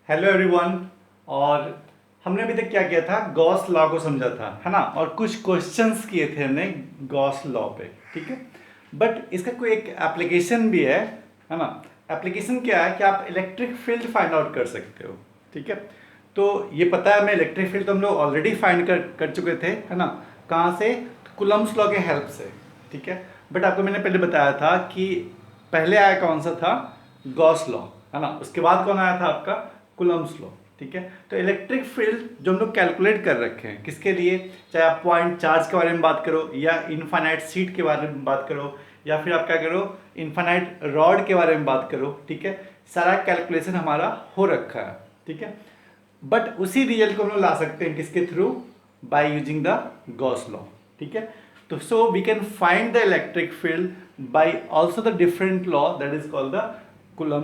Hello everyone. और हमने अभी तक क्या किया था, गॉस लॉ को समझा था, है ना। और कुछ क्वेश्चंस किए थे हमने गॉस लॉ पे, ठीक है। बट इसका कोई एक एप्लीकेशन भी है ना। एप्लीकेशन क्या है कि आप इलेक्ट्रिक फील्ड फाइंड आउट कर सकते हो, ठीक है। तो ये पता है हमें, इलेक्ट्रिक फील्ड तो हम लोग ऑलरेडी फाइंड कर चुके थे, है ना। कहाँ से? कुलम्स लॉ के हेल्प से, ठीक है। बट आपको मैंने पहले बताया था कि पहले आया कौन सा था, गॉस लॉ, है ना। उसके बाद कौन आया था आपका, कुलम्स लॉ, ठीक है। तो इलेक्ट्रिक फील्ड जो हम लोग कैलकुलेट कर रखे हैं किसके लिए, चाहे आप पॉइंट चार्ज के बारे में बात करो, या इनफाइनाइट सीट के बारे में बात करो, या फिर आप क्या करो, इनफाइनाइट रॉड के बारे में बात करो, ठीक है। सारा कैलकुलेशन हमारा हो रखा है, ठीक है। बट उसी रिजल्ट को हम लोग ला सकते हैं किसके through, by using the Gauss law, ठीक है। तो so we can find the electric field by also the different law that is called the Coulomb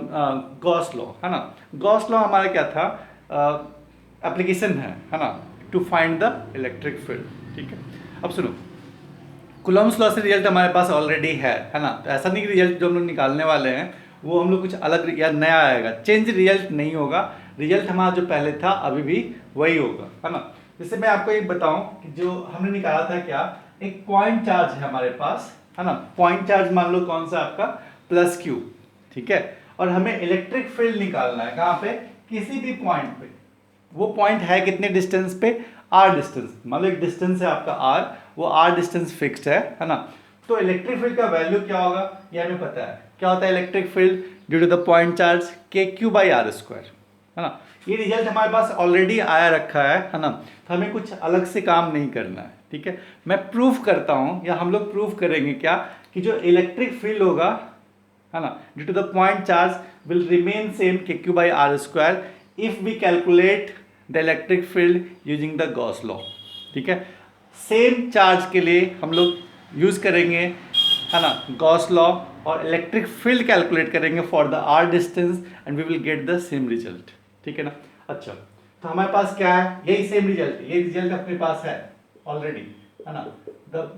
Gauss law, है ना। गॉस लॉ हमारा क्या था, एप्लीकेशन है ना, to find the electric field, ठीक है। अब सुनो, कुलम्स लॉ से रिजल्ट हमारे पास ऑलरेडी है ना। तो ऐसा नहीं कि रिजल्ट जो हम लोग निकालने वाले हैं वो हम लोग कुछ अलग या नया आएगा, चेंज रिजल्ट नहीं होगा। रिजल्ट हमारा जो पहले था अभी भी वही होगा, है ना। जैसे मैं आपको एक बताऊं कि जो हमने निकाला था क्या, एक पॉइंट चार्ज है हमारे पास, है ना। पॉइंट चार्ज मान लो कौन सा आपका, प्लस क्यू, ठीक है। और हमें इलेक्ट्रिक फील्ड निकालना है कहाँ पे, किसी भी पॉइंट पे। वो पॉइंट है कितने डिस्टेंस पे, आर डिस्टेंस। मान लो एक डिस्टेंस है आपका आर, वो आर डिस्टेंस फिक्स्ड है ना। तो इलेक्ट्रिक फील्ड का वैल्यू क्या होगा ये हमें पता है। क्या होता है electric field due to the point charge, k Q by are square, है ना। ये रिजल्ट हमारे पास ऑलरेडी आया रखा है ना। तो हमें कुछ अलग से काम नहीं करना है, ठीक है। मैं प्रूफ करता हूं, या हम लोग प्रूफ करेंगे क्या, कि जो इलेक्ट्रिक फील्ड होगा, है ना, due to the point charge will remain same K Q by are square if we calculate the electric field using the Gauss law, ठीक है। सेम चार्ज के लिए हम लोग यूज करेंगे, है ना, गॉस लॉ, और इलेक्ट्रिक फील्ड कैलकुलेट करेंगे for the r distance and we will get the same result, ठीक है ना। अच्छा, तो हमारे पास क्या है, यही सेम रिजल्ट, ये रिजल्ट अपने पास है ऑलरेडी, है ना। The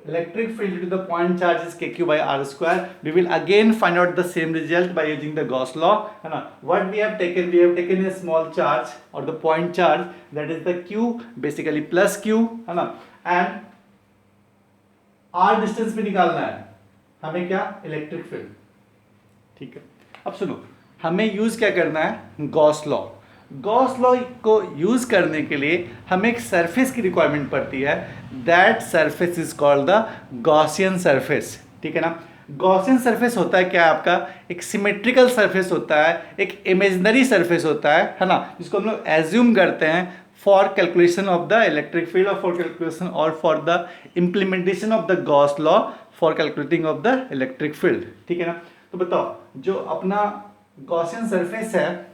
electric field to the point charge is kq by r square. We will again find out the same result by using the Gauss law, है ना। What we have taken a small charge or the point charge, that is the q, basically plus q, है ना। and r distance पे निकालना है हमें क्या, electric field, ठीक है। अब सुनो, हमें यूज क्या करना है, गॉस लॉ। गॉस लॉ को यूज करने के लिए हमें एक सरफेस की रिक्वायरमेंट पड़ती है, that surface is called the Gaussian surface, ठीक है ना। गॉसियन सरफेस होता है क्या आपका, एक सिमेट्रिकल सरफेस होता है, एक इमेजिनरी सरफेस होता है ना, जिसको हम लोग एज्यूम करते हैं for calculation of the electric field और फॉर कैलकुलेशन और for the implementation of the Gauss law for calculating of the electric field, ठीक है ना। तो बताओ, जो अपना गॉसियन सरफेस है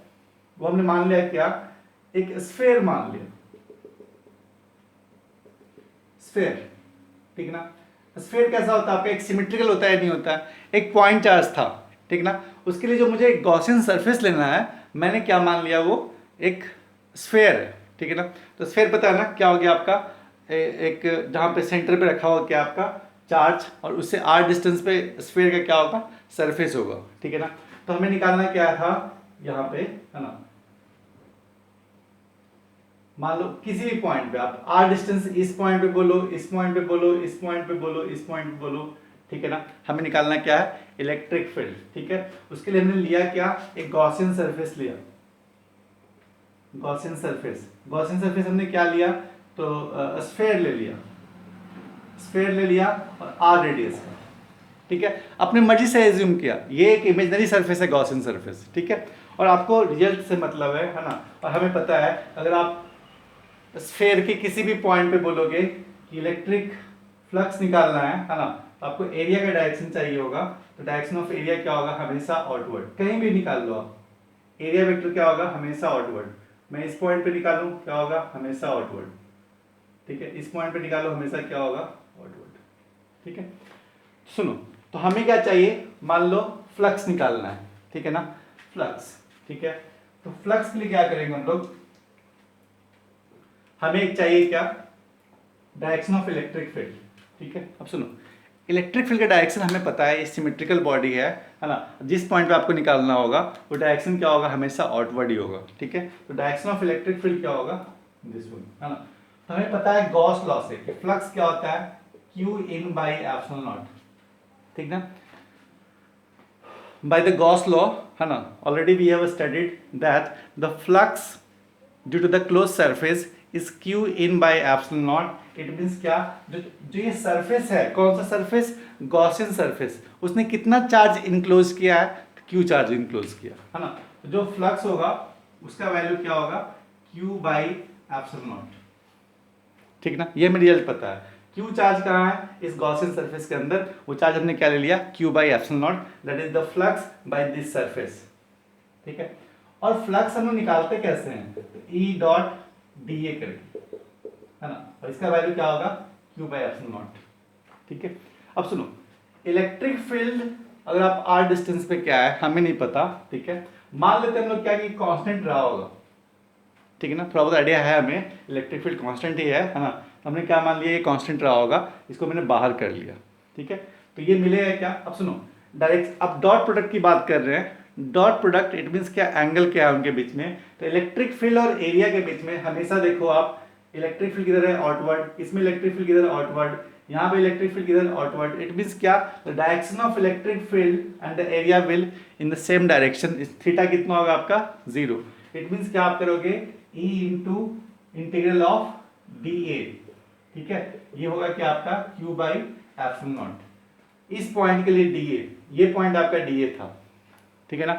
वो हमने मान लिया क्या, एक स्फेयर मान लिया, स्फेयर, ठीक ना। स्फेयर कैसा होता है आपका, एक सिमेट्रिकल होता है, नहीं होता है, एक पॉइंट चार्ज था, ठीक ना। उसके लिए जो मुझे एक गॉसियन सरफेस लेना है, मैंने क्या मान लिया, वो एक स्फेयर है, ठीक है ना। तो स्फेयर पता है ना क्या हो गया आपका, एक जहां पे सेंटर पे रखा हुआ क्या आपका चार्ज, और उससे आर डिस्टेंस पे स्फेयर का क्या होगा, सरफेस होगा, ठीक है ना। तो हमें निकालना क्या था यहाँ पे, है ना। मान लो किसी भी पॉइंट पे आप आर डिस्टेंस, इस पॉइंट पे बोलो, इस पॉइंट पे बोलो, इस पॉइंट पे बोलो, इस पॉइंट पे बोलो, ठीक है ना। हमें निकालना क्या है, इलेक्ट्रिक फील्ड, ठीक है। उसके लिए हमने लिया क्या, एक गॉसियन सरफेस लिया, गॉसियन सरफेस। गॉसियन सरफेस हमने क्या लिया, तो स्फेयर ले लिया, स्फेयर ले लिया, और आर रेडियस का, ठीक है। अपनी मर्जी से एज्यूम किया, ये एक इमेजिनरी सरफेस है गॉसियन सरफेस, ठीक है। और आपको रिजल्ट से मतलब है ना। और हमें पता है अगर आप स्फेयर के किसी भी पॉइंट पे बोलोगे कि इलेक्ट्रिक फ्लक्स निकालना है ना, तो आपको एरिया का डायरेक्शन चाहिए होगा। तो डायरेक्शन ऑफ एरिया क्या होगा, हमेशा आउटवर्ड, कहीं भी निकाल लो आप, एरिया वेक्टर क्या होगा, हमेशा आउटवर्ड। मैं इस पॉइंट पे निकालूं क्या होगा, हमेशा आउटवर्ड, ठीक है। इस पॉइंट पे निकालो, हमेशा क्या होगा, आउटवर्ड, ठीक है। सुनो, तो हमें क्या चाहिए, मान लो फ्लक्स निकालना है, ठीक है ना, फ्लक्स, ठीक है। तो फ्लक्स के लिए क्या करेंगे हम लोग, हमें चाहिए क्या, डायरेक्शन ऑफ इलेक्ट्रिक फील्ड, ठीक है। अब सुनो, इलेक्ट्रिक फील्ड का डायरेक्शन हमें पता है, ये सिमेट्रिकल बॉडी है ना। जिस पॉइंट पे आपको निकालना होगा वो डायरेक्शन क्या होगा, हमेशा आउटवर्ड ही होगा, ठीक है। तो डायरेक्शन ऑफ इलेक्ट्रिक फील्ड क्या होगा, दिस वन, है ना। तो हमें पता है गॉस लॉ से कि फ्लक्स क्या होता है, q in by epsilon naught, ठीक ना। बाय द गॉस लॉ, है ना, already we have studied that the flux due to the close surface is q in by epsilon naught. It means क्या, जो ये सरफेस है, कौन सा सरफेस, गॉसियन सरफेस, उसने कितना चार्ज इनक्लोज किया है, क्यू चार्ज इनक्लोज किया, है ना। तो जो फ्लक्स होगा उसका वैल्यू क्या होगा, क्यू बाई एप्सिलॉन नॉट, ठीक ना। ये हमें रिजल्ट पता है। क्यू चार्ज कहाँ है, इस गॉसियन सरफेस के अंदर, वो चार्ज हमने क्या ले लिया, Q by epsilon not, that is the flux by this surface, ठीक है। और फ्लक्स हम लोग निकालते कैसे हैं, ई डॉट डी ए करके, है ना, और इसका वैल्यू क्या होगा, क्यू बाई एप्सिलॉन नॉट, ठीक है। अब सुनो, इलेक्ट्रिक फील्ड अगर आप आर डिस्टेंस पे क्या है हमें नहीं पता, ठीक है। मान लेते हैं हम लोग क्या कि कांस्टेंट रहा होगा, ठीक है ना, थोड़ा बहुत आइडिया है हमें, इलेक्ट्रिक फील्ड कांस्टेंट ही है ना। हमने क्या मान लिया, ये कांस्टेंट रहा होगा, इसको मैंने बाहर कर लिया, ठीक है। तो ये मिलेगा क्या, अब सुनो, डायरेक्ट अब डॉट प्रोडक्ट की बात कर रहे हैं। डॉट प्रोडक्ट इट मीन्स क्या, एंगल क्या है उनके बीच में। तो इलेक्ट्रिक फील्ड और एरिया के बीच में हमेशा देखो आप, इलेक्ट्रिक फील्ड किधर है, आउटवर्ड, इसमें इलेक्ट्रिक फील्ड किधर, आउटवर्ड, यहाँ पे इलेक्ट्रिक फील्ड किधर, आउटवर्ड। इट मीन्स क्या, the direction of electric field and the area will in the same direction. Theta कितना होगा आपका, 0। इट मीन्स क्या आप करोगे, E into integral of D A, ठीक है। ये होगा क्या आपका Q बाई एप्सिलॉन नॉट। इस पॉइंट के लिए डी ए, ये पॉइंट आपका डी ए था, ठीक है ना।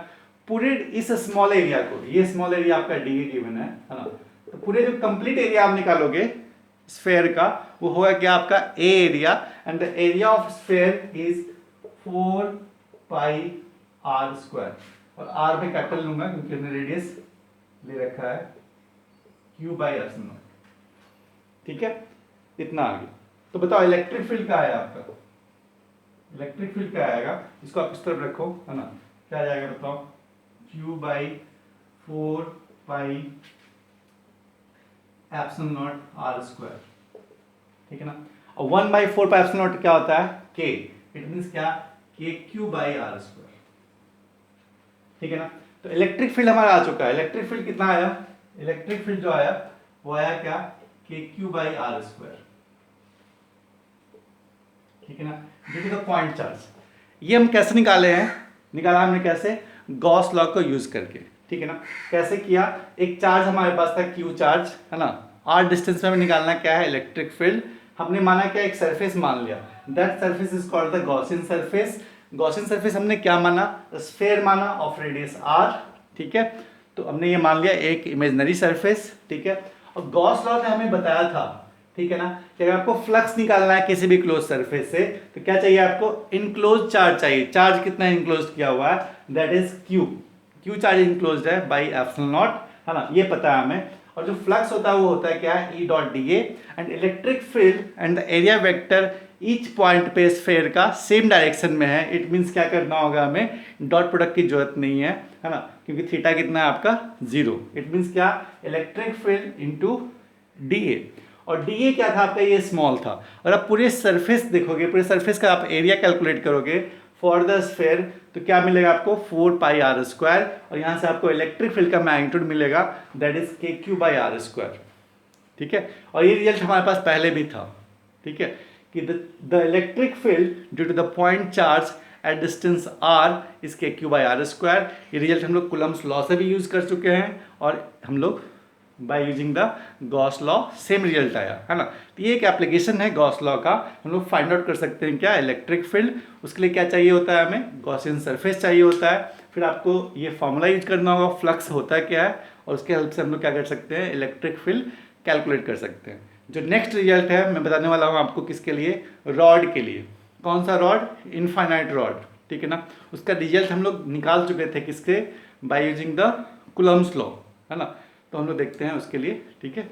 पूरे इस स्मॉल एरिया को, ये स्मॉल एरिया आपका डी ए गिवन है ना। तो पूरे जो कंप्लीट एरिया आप निकालोगे स्फेयर का, वो होगा क्या आपका a area, and the area of sphere is 4 pi R square. और आर पे कैपिटल लूंगा क्योंकि हमने रेडियस ले रखा है, क्यू बाई एप्सिलॉन नॉट, ठीक है। इतना आ गया। तो बताओ इलेक्ट्रिक फील्ड क्या है आपका, इलेक्ट्रिक फील्ड क्या आएगा, इसको आप इस तरफ रखो, है ना। क्या आ जाएगा बताओ, q by 4 pi epsilon naught r square, ठीक है ना। और 1 बाई 4 पाई एप्सिलॉन नॉट क्या होता है, के। इट मीन्स क्या, के क्यू बाई आर स्क्वायर, ठीक है ना। तो इलेक्ट्रिक फील्ड हमारा आ चुका है। इलेक्ट्रिक फील्ड कितना आया, इलेक्ट्रिक फील्ड जो आया वो आया क्या, के क्यू बाई आर स्क्वायर, ठीक है ना, due to the point charge. ये हम कैसे निकाले हैं, निकाला हमने कैसे, गॉस लॉ को यूज करके, ठीक है ना। कैसे किया, एक चार्ज हमारे पास था क्यू चार्ज, है ना, आर डिस्टेंस में हमें निकालना क्या है, इलेक्ट्रिक फील्ड। हमने माना क्या, एक सरफेस मान लिया, that surface is called the Gaussian surface. Gaussian surface हमने क्या माना, स्फेयर माना ऑफ रेडियस आर, ठीक है। तो हमने ये मान लिया एक इमेजिनरी सरफेस, ठीक है। और गॉस लॉ ने हमें बताया था, ठीक है ना, कि अगर आपको फ्लक्स निकालना है किसी भी क्लोज सरफेस से, तो क्या चाहिए आपको, इनक्लोज चार्ज चाहिए। चार्ज कितना इनक्लोज किया हुआ है, that is Q, Q charge enclose है बाई एप्सिलॉन नॉट, है ना, ये पता है हमें। और जो फ्लक्स होता है वो होता है क्या है, E dot D A, and electric field and the area vector each point पे स्फेयर का सेम डायरेक्शन में है। इट मीन्स क्या करना होगा, हमें डॉट प्रोडक्ट की जरूरत नहीं है ना, क्योंकि थीटा कितना है आपका 0। इट मीन्स क्या, electric field into D A, और डी ए क्या था आपका, ये स्मॉल था। और आप पूरे सरफेस देखोगे, पूरे सरफेस का आप एरिया कैलकुलेट करोगे फॉर द स्फेयर, तो क्या मिलेगा आपको, 4 पाई आर स्क्वायर, और यहाँ से आपको इलेक्ट्रिक फील्ड का मैग्नीट्यूड मिलेगा, that is k Q by are square, ठीक है। और ये रिजल्ट हमारे पास पहले भी था, ठीक है, कि the electric field due to the point charge at distance r is k Q by are square. ये रिजल्ट हम लोग कुलम्स लॉ से भी यूज कर चुके हैं, और हम लोग bye using the Gauss law same result आया, है ना। तो ये एक एप्लीकेशन है गॉस लॉ का, हम लोग फाइंड आउट कर सकते हैं क्या, इलेक्ट्रिक फील्ड। उसके लिए क्या चाहिए होता है, हमें गॉसियन सरफेस चाहिए होता है। फिर आपको ये फॉर्मूला यूज करना होगा, फ्लक्स होता क्या है, और उसके हेल्प से हम लोग क्या कर सकते हैं, इलेक्ट्रिक फील्ड कैलकुलेट कर सकते हैं। जो नेक्स्ट रिजल्ट है मैं बताने वाला हूँ आपको, किसके लिए, रॉड के लिए। कौन सा रॉड, इनफाइनाइट रॉड, ठीक है ना। उसका रिजल्ट हम लोग निकाल चुके थे, किसके, by using the Coulomb's law, है ना। तो हम लोग देखते हैं उसके लिए, ठीक है,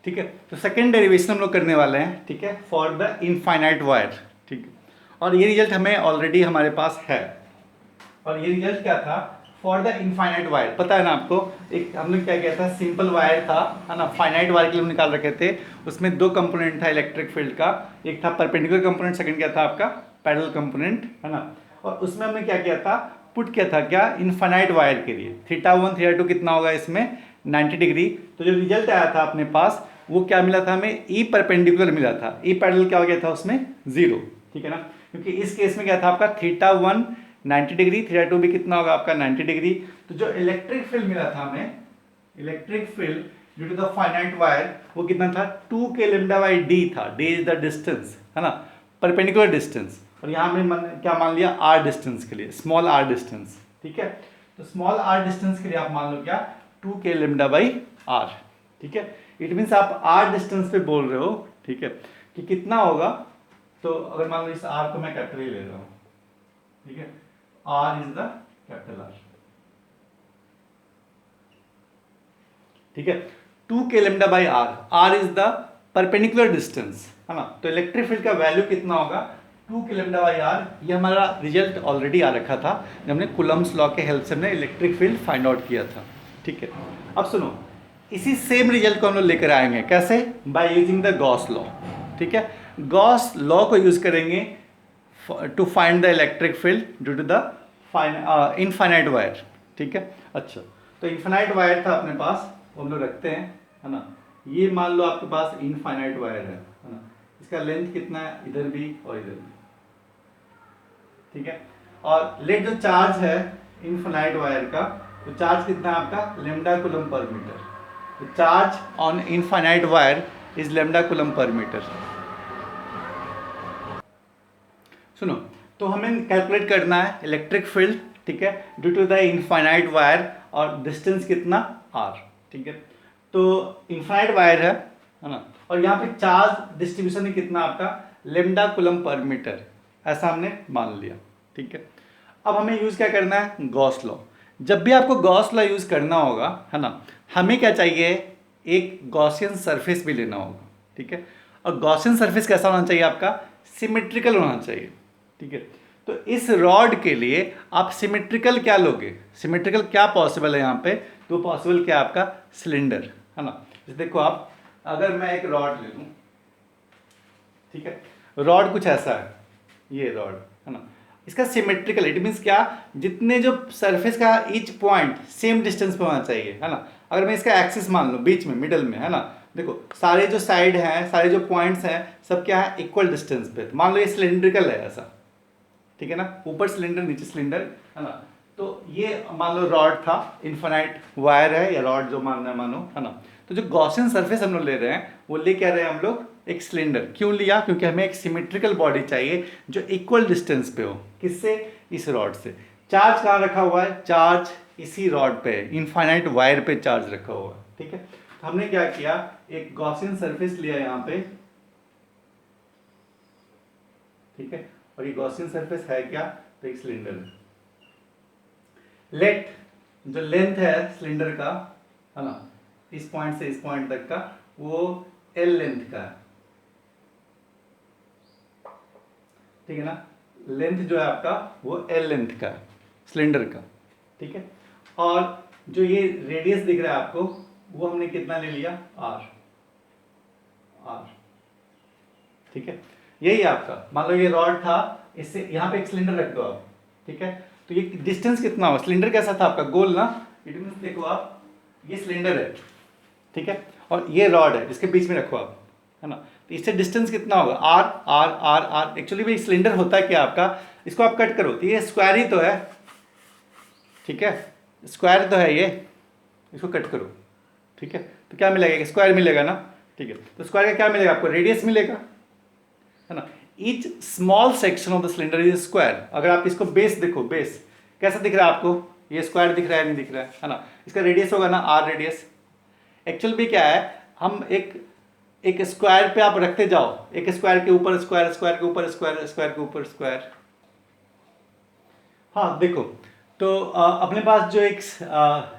ठीक है। तो सेकेंड डेरिवेशन हम लोग करने वाले हैं, ठीक है, फॉर द इनफाइनाइट वायर, ठीक है। और ये रिजल्ट हमें ऑलरेडी हमारे पास है, और ये रिजल्ट क्या था, फॉर द इनफाइनाइट वायर, पता है ना आपको, एक हमने क्या किया था, सिंपल वायर था, है ना, फाइनाइट वायर के लिए हम निकाल रखे थे। उसमें दो कंपोनेंट था इलेक्ट्रिक फील्ड का, एक था परपेंडिकुलर कंपोनेंट, सेकंड क्या था आपका पैरेलल कंपोनेंट, है ना। और उसमें हमने क्या किया था, पुट किया था क्या, इनफाइनाइट वायर के लिए θ1 θ2 कितना होगा इसमें 90 डिग्री। तो जो रिजल्ट आया था अपने पास वो क्या मिला था हमें, ई परपेंडिकुलर मिला था। ई पैरेलल क्या हो गया था उसमें 0, ठीक है ना, क्योंकि इस केस में क्या था आपका θ1 90 डिग्री, θ2 भी कितना होगा आपका 90 डिग्री। तो जो इलेक्ट्रिक फील्ड मिला था हमें, electric field due to the finite wire, वो कितना था 2k लैम्डा बाई d था। d इज द डिस्टेंस, है ना, परपेंडिकुलर डिस्टेंस। और यहाँ हमने क्या मान लिया, r डिस्टेंस के लिए, स्मॉल r डिस्टेंस, ठीक है। तो स्मॉल r डिस्टेंस के लिए आप मान लो क्या, 2k लैम्डा बाई r, ठीक है। इट मीन्स आप r डिस्टेंस पे बोल रहे हो, ठीक है, कि कितना होगा। तो अगर मान लो इस r को मैं कैपिटल ले रहा हूँ, ठीक है, r is the capital R, ठीक है। 2k lambda by r, r is the perpendicular distance, है ना। तो इलेक्ट्रिक फील्ड का वैल्यू कितना होगा 2k लैम्डा बाई r। ये हमारा रिजल्ट ऑलरेडी आ रखा था जब हमने कुलम्स लॉ के हेल्प से हमने इलेक्ट्रिक फील्ड फाइंड आउट किया था, ठीक है। अब सुनो, इसी सेम रिजल्ट को हम लोग लेकर आएंगे, कैसे, by using the Gauss law, ठीक है। गॉस लॉ को यूज करेंगे to find the electric field due to the infinite wire, ठीक है। अच्छा, तो इनफाइनाइट वायर था अपने पास, वो हम लोग रखते हैं, है ना। ये मान लो आपके पास इनफाइनाइट वायर है ना, इसका लेंथ कितना है, इधर भी और इधर भी, ठीक है। और लेट जो चार्ज है इनफाइनाइट वायर का, तो चार्ज कितना है आपका लैम्डा कूलम पर मीटर। तो charge on infinite wire is lambda coulomb per metre. सुनो, तो हमें कैलकुलेट करना है इलेक्ट्रिक फील्ड, ठीक है, due to the infinite wire, और डिस्टेंस कितना r, ठीक है। तो इनफाइनाइट वायर है ना, और यहाँ पे चार्ज डिस्ट्रीब्यूशन है कितना आपका लैम्डा कूलम पर मीटर, ऐसा हमने मान लिया, ठीक है। अब हमें यूज क्या करना है, गॉस लॉ। जब भी आपको गॉस लॉ यूज करना होगा, है ना, हमें क्या चाहिए, एक गॉसियन सरफेस भी लेना होगा, ठीक है। और गॉसियन सरफेस कैसा होना चाहिए आपका, सिमेट्रिकल होना चाहिए, ठीक है। तो इस रॉड के लिए आप सिमेट्रिकल क्या लोगे, सिमेट्रिकल क्या पॉसिबल है यहाँ पे, तो पॉसिबल क्या आपका सिलेंडर, है ना। जैसे देखो आप, अगर मैं एक रॉड ले लूँ, ठीक है, रॉड कुछ ऐसा है, ये रॉड, है ना, इसका सिमेट्रिकल, इट मीन्स क्या, जितने जो सरफेस का ईच पॉइंट सेम डिस्टेंस पे होना चाहिए, है ना। अगर मैं इसका एक्सिस मान लूँ बीच में, मिडल में, है ना, देखो सारे जो साइड हैं, सारे जो पॉइंट्स हैं, सब क्या है इक्वल डिस्टेंस पे। मान लो ये सिलेंड्रिकल है ऐसा, ठीक है ना, ऊपर सिलेंडर नीचे सिलेंडर, है ना। तो ये मान लो रॉड था, इनफाइनाइट वायर है या रॉड जो मानना है मानो, है ना। तो जो गॉसियन सरफेस हम लोग ले रहे हैं, वो ले क्या रहे हैं हम लोग, एक सिलेंडर। क्यों लिया, क्योंकि हमें एक सिमेट्रिकल बॉडी चाहिए जो इक्वल डिस्टेंस पे हो, किससे, इस रॉड से। चार्ज कहाँ रखा हुआ है, चार्ज इसी रॉड पे, इनफाइनाइट वायर पे चार्ज रखा हुआ है, ठीक है। तो हमने क्या किया, एक गॉसियन सरफेस लिया यहाँ पे, ठीक है, और ये गॉसियन सरफेस है क्या, तो एक सिलेंडर है। लेट जो लेंथ है सिलेंडर का, है ना, इस पॉइंट से इस पॉइंट तक का, वो एल लेंथ का है, ठीक है ना। लेंथ जो है आपका वो एल लेंथ का है सिलेंडर का, ठीक है। और जो ये रेडियस दिख रहा है आपको, वो हमने कितना ले लिया, आर, ठीक है। यही आपका, मान लो ये रॉड था, इससे यहाँ पे एक सिलेंडर रख दो आप, ठीक है। तो ये डिस्टेंस कितना होगा, सिलेंडर कैसा था आपका, गोल ना, इट मींस देखो आप, ये सिलेंडर है, ठीक है, और ये रॉड है जिसके बीच में रखो आप, है ना। तो इससे डिस्टेंस कितना होगा, r r r r. Actually भाई सिलेंडर होता है क्या आपका, इसको आप कट करो तो ये स्क्वायर ही तो है, ठीक है, स्क्वायर तो है ये, इसको कट करो, ठीक है। तो क्या मिलेगा, स्क्वायर मिलेगा ना, ठीक है। तो स्क्वायर का क्या मिलेगा आपको, रेडियस मिलेगा, है ना। Each small section of the cylinder is square. अगर आप इसको बेस देखो, बेस कैसा दिख रहा है आपको, ये स्क्वायर दिख रहा है नहीं दिख रहा है ना। इसका रेडियस होगा ना आर रेडियस। एक्चुअल भी क्या है, हम एक स्क्वायर पे आप रखते जाओ, एक स्क्वायर के ऊपर स्क्वायर, स्क्वायर के ऊपर स्क्वायर, स्क्वायर के ऊपर स्क्वायर। हाँ देखो, तो अपने पास जो एक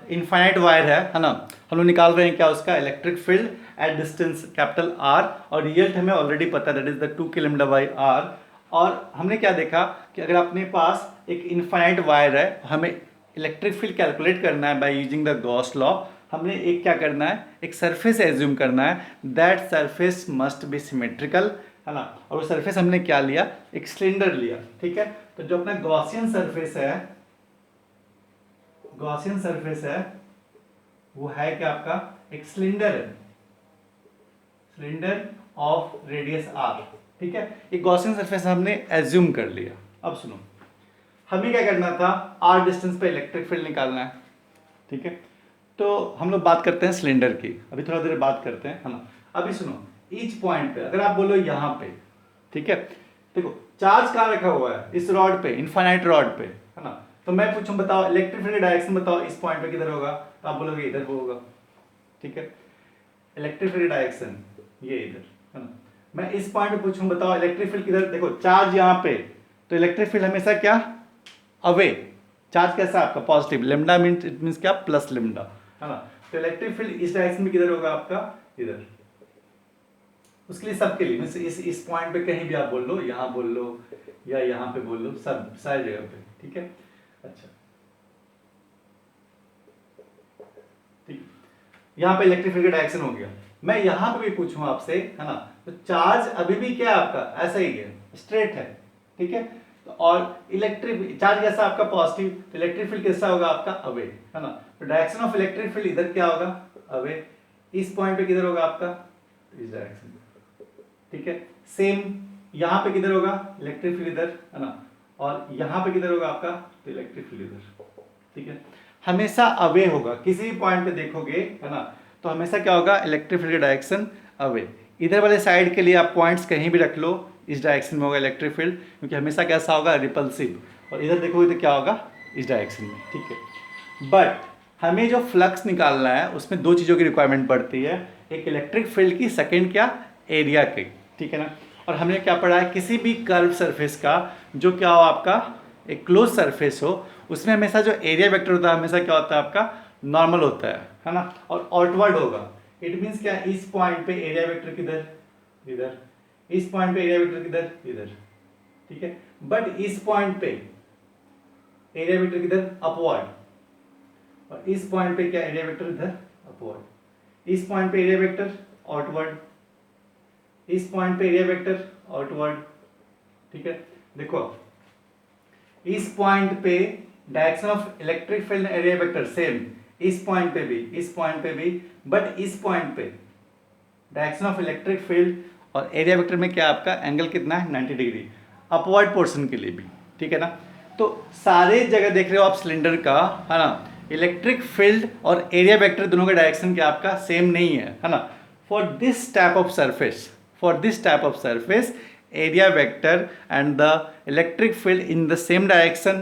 इनफाइनाइट वायर है ना, हम लोग निकाल रहे हैं क्या, उसका electric field at distance capital r, और रिजल्ट हमें ऑलरेडी पता है, that is the 2k lambda by r. और हमने क्या देखा कि अगर अपने पास एक इनफाइनाइट वायर है, हमें इलेक्ट्रिक फील्ड कैलकुलेट करना है bye using the Gauss law, हमने एक क्या करना है, एक सरफेस एज्यूम करना है, that surface must be symmetrical, है ना। और वो सरफेस हमने क्या लिया, एक सिलेंडर लिया, ठीक है। तो जो अपना गॉसियन सरफेस है, गॉसियन सरफेस है वो है क्या आपका, एक सिलेंडर है, सिलेंडर ऑफ रेडियस आर, ठीक है। एक गॉसियन सरफेस हमने एज्यूम कर लिया। अब सुनो, हमें क्या करना था, आर डिस्टेंस पे इलेक्ट्रिक फील्ड निकालना है, ठीक है। तो हम लोग बात करते हैं सिलेंडर की, अभी थोड़ा देर बात करते हैं, है ना। अभी सुनो, ईच पॉइंट पे अगर आप बोलो यहाँ पे, ठीक है, देखो चार्ज कहाँ रखा हुआ है, इस रॉड पे, इनफाइनाइट रॉड पे, है ना। तो मैं पूछूं बताओ इलेक्ट्रिक फील्ड डायरेक्शन बताओ इस पॉइंट पे किधर होगा, तो आप बोलोगे इधर होगा, ठीक है। इलेक्ट्रिक फील्ड डायरेक्शन ये इधर, है ना। मैं इस पॉइंट पे पूछूं बताओ इलेक्ट्रिक फील्ड किधर, देखो चार्ज यहाँ पे, तो इलेक्ट्रिक फील्ड हमेशा क्या, अवे। चार्ज कैसा आपका, positive, lambda means it means क्या, प्लस लेमडा, है ना। तो इलेक्ट्रिक फील्ड इस डायरेक्शन में किधर होगा आपका, इधर। उसके लिए सबके लिए मीन्स इस पॉइंट पे कहीं भी आप बोल लो, यहाँ बोल लो या यहाँ पे बोल लो, सब सारी जगह पे, ठीक है। अच्छा, ठीक, यहाँ पे इलेक्ट्रिक फील्ड का डायरेक्शन हो गया। मैं यहाँ पे भी पूछूं आपसे, है ना, तो चार्ज अभी भी क्या है आपका, ऐसा ही है, स्ट्रेट है, ठीक है। तो और इलेक्ट्रिक चार्ज कैसा आपका, पॉजिटिव, तो इलेक्ट्रिक फील्ड कैसा होगा आपका, अवे, है ना। तो डायरेक्शन ऑफ इलेक्ट्रिक फील्ड इधर क्या होगा, अवे। इस पॉइंट पे किधर होगा आपका, इस डायरेक्शन में, ठीक है। सेम यहाँ पे किधर होगा, इलेक्ट्रिक फील्ड इधर, है ना। और यहाँ पे किधर होगा आपका, तो इलेक्ट्रिक फील्ड इधर, ठीक है। हमेशा अवे होगा, किसी भी पॉइंट पे देखोगे, है ना, तो हमेशा क्या होगा, इलेक्ट्रिक फील्ड का डायरेक्शन अवे। इधर वाले साइड के लिए आप पॉइंट्स कहीं भी रख लो, इस डायरेक्शन में होगा इलेक्ट्रिक फील्ड, क्योंकि हमेशा कैसा होगा, रिपल्सिव। और इधर देखोगे तो क्या होगा, इस डायरेक्शन में, ठीक है। बट हमें जो फ्लक्स निकालना है उसमें दो चीज़ों की रिक्वायरमेंट पड़ती है, एक इलेक्ट्रिक फील्ड की, सेकेंड क्या, एरिया की, ठीक है ना। और हमने क्या पढ़ा है, किसी भी कर्व सरफेस का जो क्या हो आपका, एक क्लोज सरफेस हो, उसमें हमेशा जो एरिया वेक्टर होता है हमेशा क्या होता है आपका, नॉर्मल होता है ना। और आउटवर्ड होगा, इट मीन्स क्या, इस पॉइंट पे एरिया वेक्टर किधर, इधर। इस पॉइंट पे एरिया वेक्टर किधर, इधर, ठीक है। बट इस पॉइंट पे एरिया वेक्टर किधर, अपवर्ड। और इस पॉइंट पे क्या, एरिया वेक्टर इधर, अपवर्ड। इस पॉइंट पे एरिया वेक्टर आउटवर्ड, इस पॉइंट पे एरिया वेक्टर आउटवर्ड, ठीक है। देखो इस पॉइंट पे direction of electric field area vector same, इस पॉइंट पे भी, इस पॉइंट पे भी, बट इस पॉइंट पे डायरेक्शन ऑफ इलेक्ट्रिक फील्ड और एरिया वेक्टर में क्या आपका एंगल कितना है, 90 डिग्री, अपवर्ड पोर्शन के लिए भी, ठीक है ना। तो सारे जगह देख रहे हो आप सिलेंडर का, है ना, इलेक्ट्रिक फील्ड और एरिया वेक्टर दोनों का डायरेक्शन क्या आपका सेम नहीं है ना। For this type of surface, for this type of surface area vector and the electric field in the same direction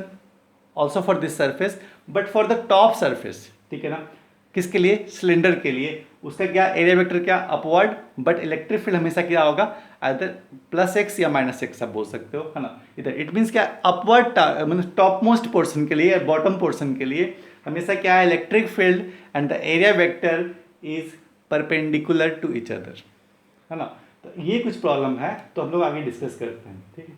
also for this surface, but for the top surface, ठीक है ना, किसके लिए, सिलेंडर के लिए, उसका क्या एरिया वेक्टर क्या, अपवर्ड, बट इलेक्ट्रिक फील्ड हमेशा क्या होगा, इधर +x या -x आप बोल सकते हो, है ना। इधर इट मीन्स क्या, अपवर्ड मतलब टॉप मोस्ट पोर्शन के लिए या बॉटम पोर्शन के लिए हमेशा क्या है, electric field and the area vector is perpendicular to each other, है ना। तो ये कुछ प्रॉब्लम है, तो हम लोग आगे डिस्कस करते हैं, ठीक है।